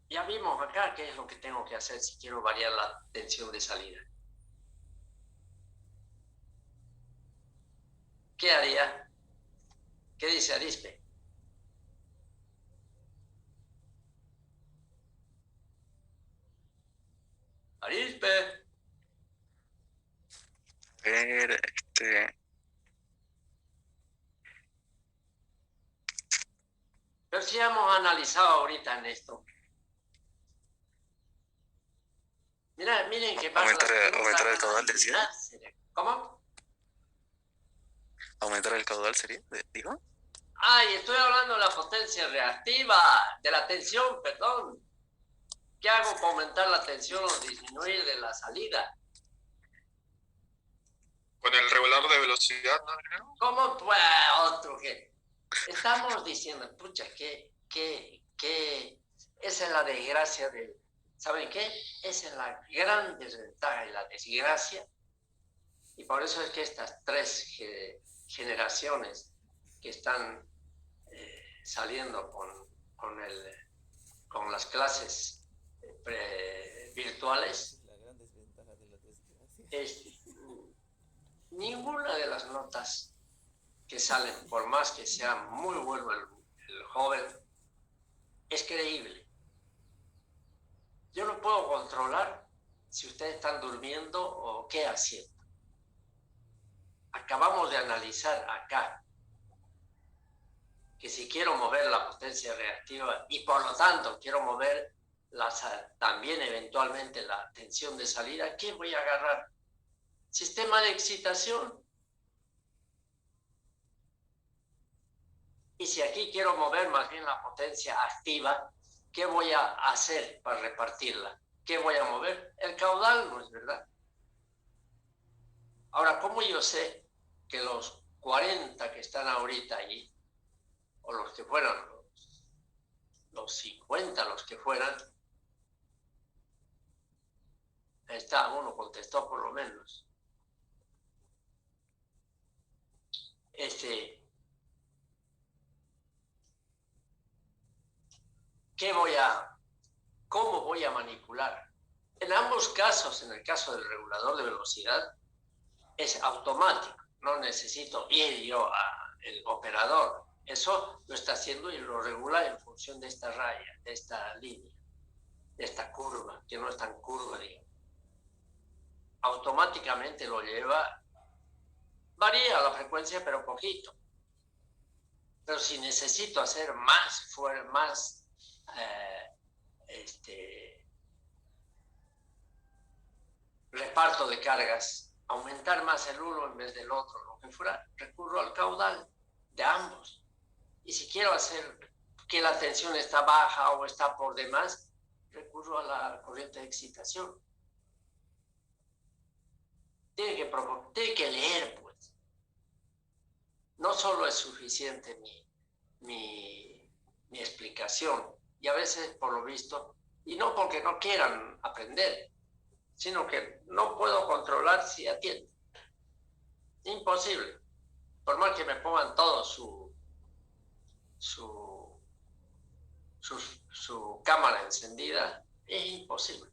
Ya vimos acá qué es lo que tengo que hacer si quiero variar la tensión de salida. ¿Qué haría? ¿Qué dice Arispe? Arispe. Ver, Pero si hemos analizado ahorita en esto. Miren que pasa. aumentar el caudal, decía. ¿Cómo? ¿Aumentar el caudal sería? ¿Digo? Ay, estoy hablando de la potencia reactiva, de la tensión, perdón. ¿Qué hago para aumentar la tensión o disminuir de la salida? Con el regulador de velocidad, ¿no? ¿Cómo? Pues otro que... Estamos diciendo, pucha, que esa es la desgracia del... ¿Saben qué? Esa es la gran desventaja y la desgracia. Y por eso es que estas tres generaciones que están saliendo con las clases virtuales, La gran desventaja de la desgracia. ninguna de las notas que salen, por más que sea muy bueno el joven, es creíble. Yo no puedo controlar si ustedes están durmiendo o qué haciendo. Acabamos de analizar acá que si quiero mover la potencia reactiva y por lo tanto quiero mover también eventualmente la tensión de salida, ¿qué voy a agarrar? Sistema de excitación. Y si aquí quiero mover más bien la potencia activa, ¿qué voy a hacer para repartirla? ¿Qué voy a mover? El caudal, ¿no es verdad? Ahora, ¿cómo yo sé que los 40 que están ahorita allí, o los que fueran, los 50, los que fueran, ahí está, uno contestó por lo menos, ¿cómo voy a manipular? En ambos casos, en el caso del regulador de velocidad, es automático, no necesito ir yo al operador. Eso lo está haciendo y lo regula en función de esta raya, de esta línea, de esta curva, que no es tan curva, digamos. Automáticamente lo lleva, varía la frecuencia, pero poquito. Pero si necesito hacer más reparto de cargas, aumentar más el uno en vez del otro, lo que fuera, recurro al caudal de ambos. Y si quiero hacer que la tensión está baja o está por demás, recurro a la corriente de excitación. Tiene que leer, pues. No solo es suficiente mi explicación, y a veces, por lo visto, y no porque no quieran aprender, sino que no puedo controlar si atienden. Imposible. Por más que me pongan todo su cámara encendida, es imposible.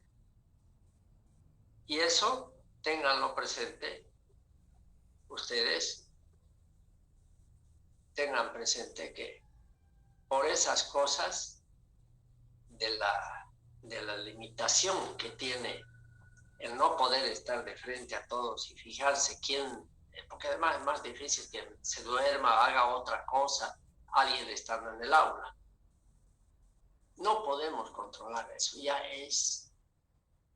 Y eso, ténganlo presente, ustedes tengan presente que por esas cosas de la limitación que tiene el no poder estar de frente a todos y fijarse quién, porque además es más difícil que se duerma, haga otra cosa, alguien estando en el aula. No podemos controlar eso,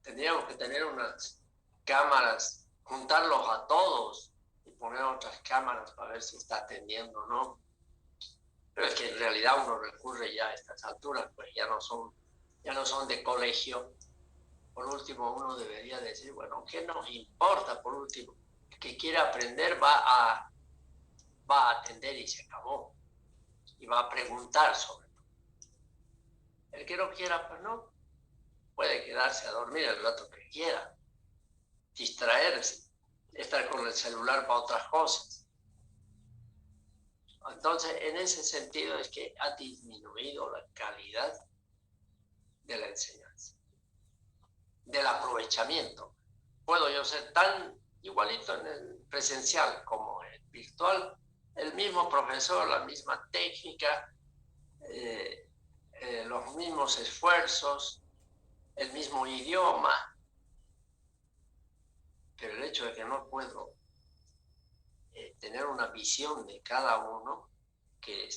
tendríamos que tener unas cámaras, juntarlos a todos y poner otras cámaras para ver si está atendiendo o no. Pero es que en realidad uno recurre ya a estas alturas, pues ya no son de colegio. Por último, uno debería decir, bueno, ¿qué nos importa? Por último, el que quiera aprender va a atender y se acabó. Y va a preguntar sobre todo. El que no quiera, pues no. Puede quedarse a dormir el rato que quiera, distraerse, estar con el celular para otras cosas. Entonces, en ese sentido es que ha disminuido la calidad de la enseñanza, del aprovechamiento. Puedo yo ser tan igualito en el presencial como en el virtual, el mismo profesor, la misma técnica, los mismos esfuerzos, el mismo idioma, pero el hecho de que no puedo tener una visión de cada uno que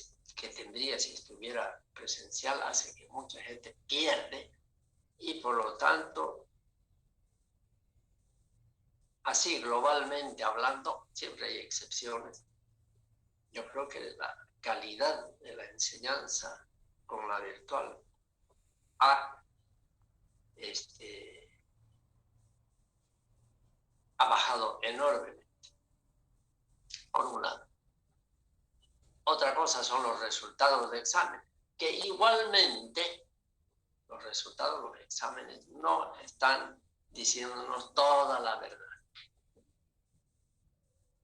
tendría si estuviera presencial hace que mucha gente pierde y por lo tanto, así globalmente hablando, siempre hay excepciones. Yo creo que la calidad de la enseñanza con la virtual ha bajado enormemente, por un lado. Otra cosa son los resultados de examen, que igualmente los resultados de los exámenes no están diciéndonos toda la verdad.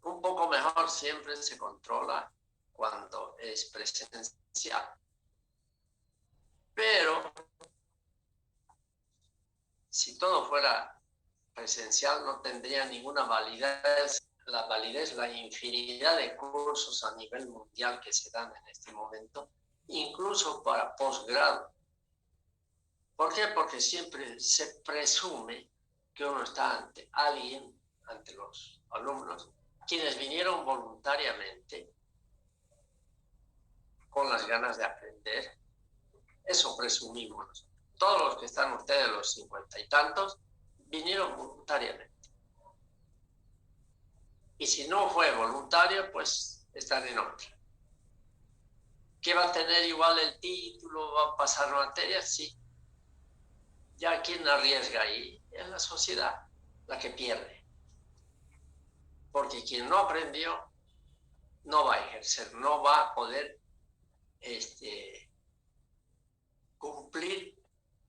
Un poco mejor siempre se controla cuando es presencial. Pero si todo fuera presencial no tendría ninguna validez la validez, la infinidad de cursos a nivel mundial que se dan en este momento, incluso para posgrado. ¿Por qué? Porque siempre se presume que uno está ante alguien, ante los alumnos, quienes vinieron voluntariamente con las ganas de aprender. Eso presumimos. Todos los que están ustedes, los 50 y tantos, vinieron voluntariamente. Y si no fue voluntario, pues están en otra. ¿Que va a tener igual el título, va a pasar materias? Sí. Ya quien arriesga ahí es la sociedad, la que pierde. Porque quien no aprendió no va a ejercer, no va a poder cumplir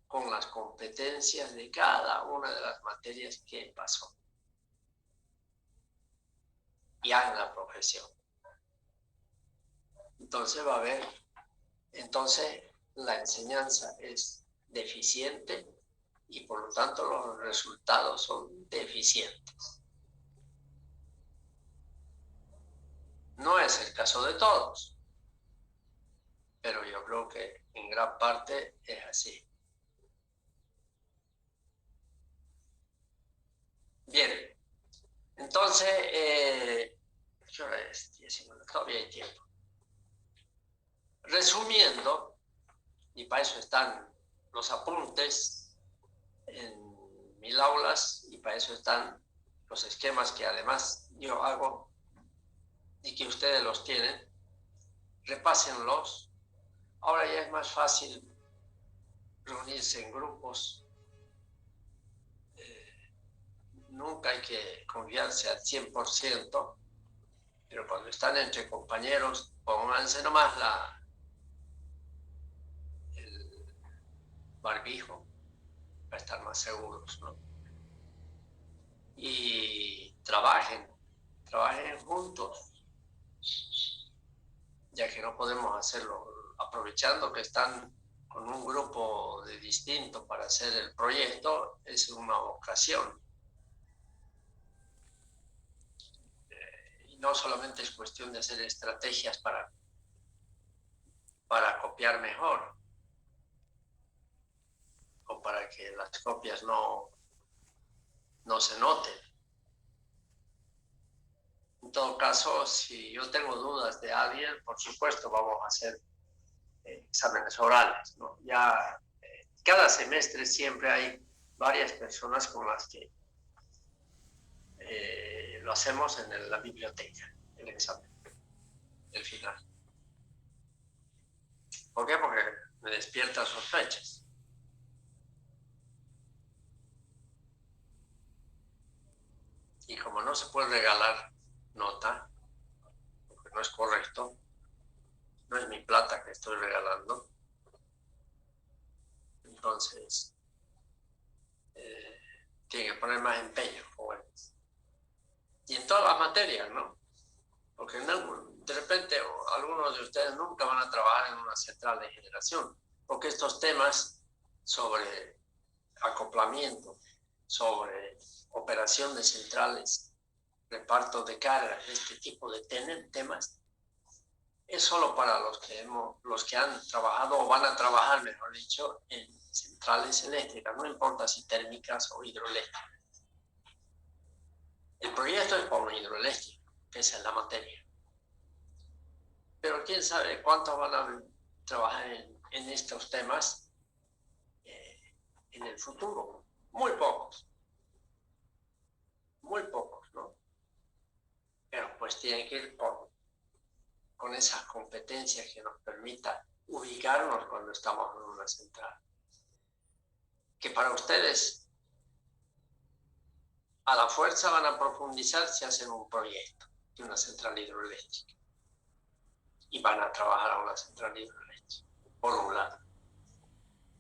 con las competencias de cada una de las materias que pasó. Ya en la profesión. Entonces va a haber, la enseñanza es deficiente y por lo tanto los resultados son deficientes. No es el caso de todos, pero yo creo que en gran parte es así. Bien, entonces, ¿qué hora es? 19, todavía hay tiempo. Resumiendo, y para eso están los apuntes en mil aulas, y para eso están los esquemas que además yo hago y que ustedes los tienen, repásenlos. Ahora ya es más fácil reunirse en grupos. Nunca hay que confiarse al 100%, pero cuando están entre compañeros, pónganse nomás el barbijo para estar más seguros, ¿no? Y trabajen juntos, ya que no podemos hacerlo aprovechando que están con un grupo de distinto para hacer el proyecto. Es una ocasión. Y no solamente es cuestión de hacer estrategias para copiar mejor o para que las copias no se noten. En todo caso, si yo tengo dudas de alguien, por supuesto vamos a hacer exámenes orales, ¿no? Ya cada semestre siempre hay varias personas con las que lo hacemos en la biblioteca, el examen, el final. ¿Por qué? Porque me despierta sospechas. Y como no se puede regalar nota, porque no es correcto, no es mi plata que estoy regalando, entonces tiene que poner más empeño, jóvenes. Y en todas las materias, ¿no? Porque de repente algunos de ustedes nunca van a trabajar en una central de generación, porque estos temas sobre acoplamiento, sobre operación de centrales, reparto de carga, este tipo de temas, es solo para los que han trabajado o van a trabajar, mejor dicho, en centrales eléctricas, no importa si térmicas o hidroeléctricas. El proyecto es por un hidroeléctrico, que esa es la materia. Pero quién sabe cuántos van a trabajar en estos temas en el futuro. Muy pocos, ¿no? Pero pues tienen que ir con esas competencias que nos permita ubicarnos cuando estamos en una central. Que para ustedes a la fuerza van a profundizar si hacen un proyecto de una central hidroeléctrica. Y van a trabajar a una central hidroeléctrica, por un lado.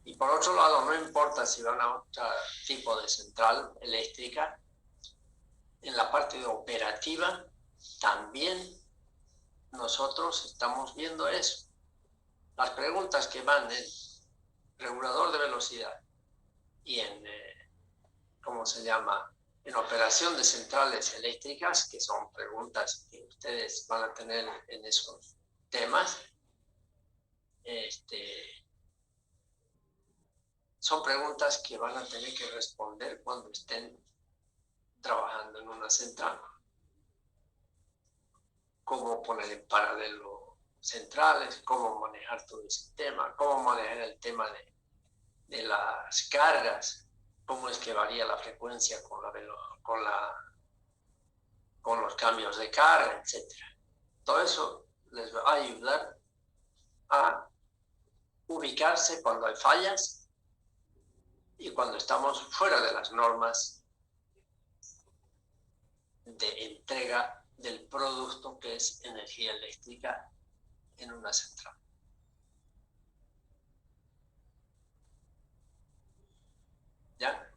Y por otro lado, no importa si van a otro tipo de central eléctrica, en la parte operativa también nosotros estamos viendo eso. Las preguntas que van en regulador de velocidad y en, ¿cómo se llama?, en operación operación de centrales eléctricas, que son preguntas que ustedes van a tener en esos temas. Son preguntas que van a tener que responder cuando estén trabajando en una central. Cómo poner en paralelo centrales, cómo manejar todo ese tema, cómo manejar el tema de las cargas, cómo es que varía la frecuencia con los cambios de carga, etc. Todo eso les va a ayudar a ubicarse cuando hay fallas y cuando estamos fuera de las normas de entrega del producto que es energía eléctrica en una central. ¿Ya?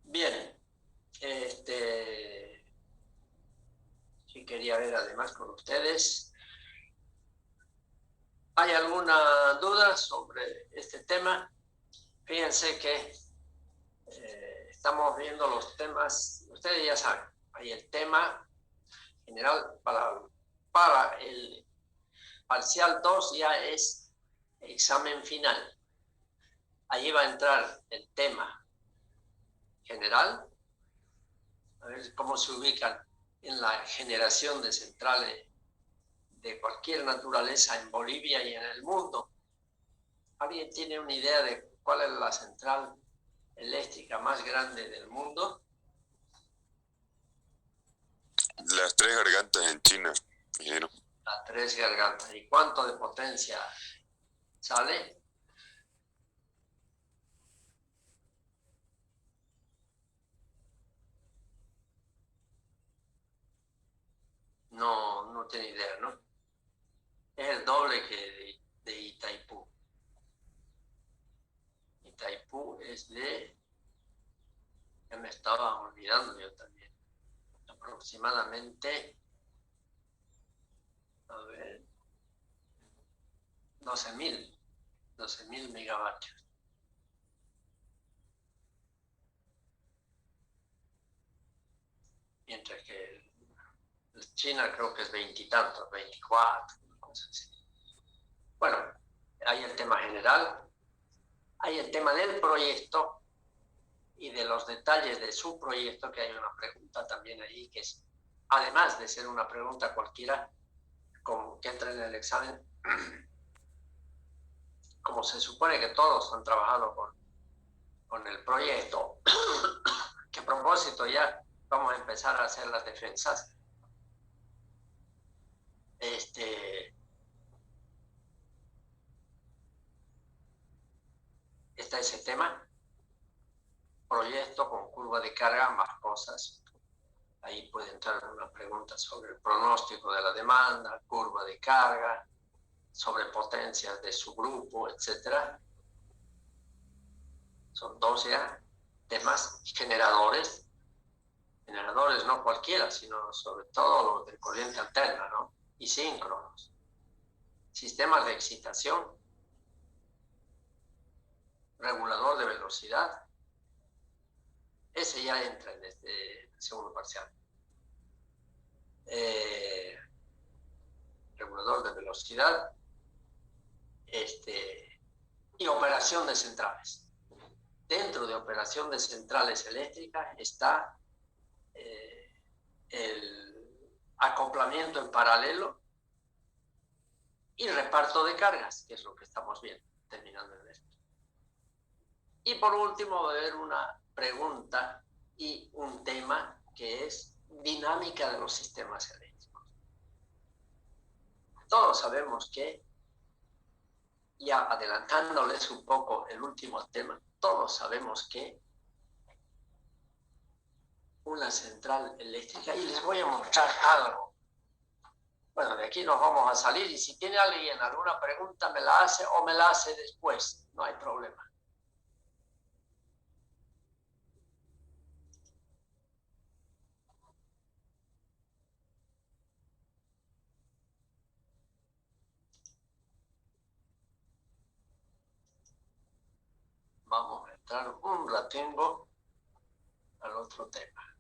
Bien. Sí quería ver además con ustedes. ¿Hay alguna duda sobre este tema? Fíjense que estamos viendo los temas, ustedes ya saben, hay el tema general para el parcial 2 ya es examen final. Allí va a entrar el tema general, a ver cómo se ubican en la generación de centrales de cualquier naturaleza en Bolivia y en el mundo. ¿Alguien tiene una idea de cuál es la central eléctrica más grande del mundo? Las tres gargantas en China, ingeniero. Las tres gargantas. ¿Y cuánto de potencia sale? No tiene idea, ¿no? Es el doble que de Itaipú. Itaipú es ya me estaba olvidando yo también, aproximadamente, a ver, 12.000 megavatios. Mientras que China creo que es 20 y tantos, 24, cosas así. Bueno, hay el tema general, hay el tema del proyecto y de los detalles de su proyecto, que hay una pregunta también ahí, que es, además de ser una pregunta cualquiera, que entra en el examen, como se supone que todos han trabajado con el proyecto, que a propósito ya vamos a empezar a hacer las defensas. Está ese tema, proyecto con curva de carga, más cosas. Ahí puede entrar una pregunta sobre el pronóstico de la demanda, curva de carga, sobre potencias de su grupo, etc. Son 12 temas. Generadores no cualquiera, sino sobre todo los de corriente alterna, ¿no? Y síncronos. Sistemas de excitación, regulador de velocidad. Ese ya entra en este segundo parcial. Regulador de velocidad y operación de centrales. Dentro de operación de centrales eléctricas está el acoplamiento en paralelo y reparto de cargas, que es lo que estamos viendo, terminando en esto. Y por último va a haber una pregunta y un tema que es dinámica de los sistemas eléctricos. Todos sabemos que, ya adelantándoles un poco el último tema, todos sabemos que una central eléctrica, y les voy a mostrar algo. Bueno, de aquí nos vamos a salir y si tiene alguien alguna pregunta me la hace o me la hace después, no hay problema. Vamos a entrar un ratingo a los otro tema.